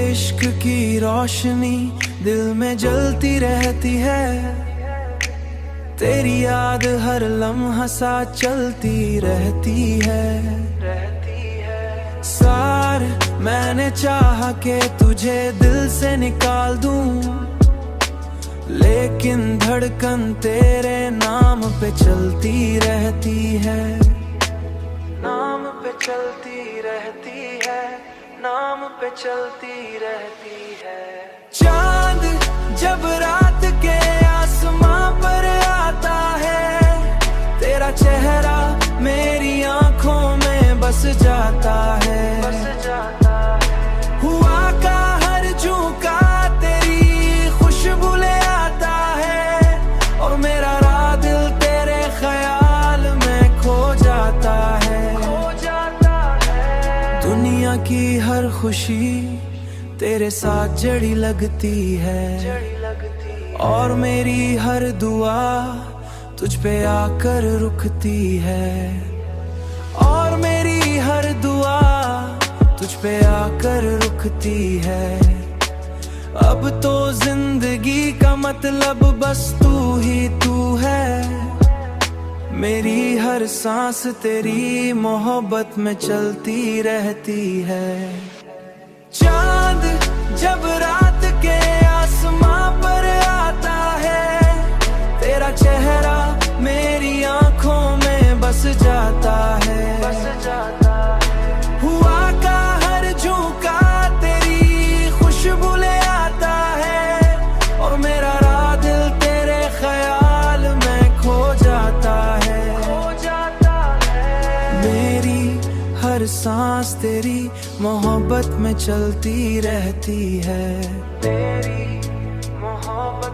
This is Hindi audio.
इश्क की रोशनी दिल में जलती रहती है, तेरी याद हर लम्हा सा चलती रहती है। सार मैंने चाहा कि तुझे दिल से निकाल दूं, लेकिन धड़कन तेरे नाम पे चलती रहती है, नाम पे चलती रहती है, नाम पे चलती रहती है। चांद जब रात के आसमां पर आता है, तेरा चेहरा मेरी आंखों में बस जाता है, बस जाता है। हुआ का हर झोंका तेरी खुशबू ले आता है, और मेरा राह दिल तेरे ख्याल में खो जाता है, खो जाता है। दुनिया की हर खुशी तेरे साथ जड़ी लगती है, और मेरी हर दुआ तुझ पे आकर रुकती है, और मेरी हर दुआ तुझ पे आकर रुकती है। अब तो जिंदगी का मतलब बस तू ही तू है, मेरी हर सांस तेरी मोहब्बत में चलती रहती है। चांद जब रात के आसमां पर आता है, तेरा चेहरा मेरी आंखों में बस जाता है, बस जाता है। हुआ का हर झोंका तेरी खुशबू ले आता है, और मेरा राह दिल तेरे ख्याल में खो जाता है, खो जाता है। मेरी हर सांस तेरी मोहब्बत में चलती रहती है, तेरी मोहब्बत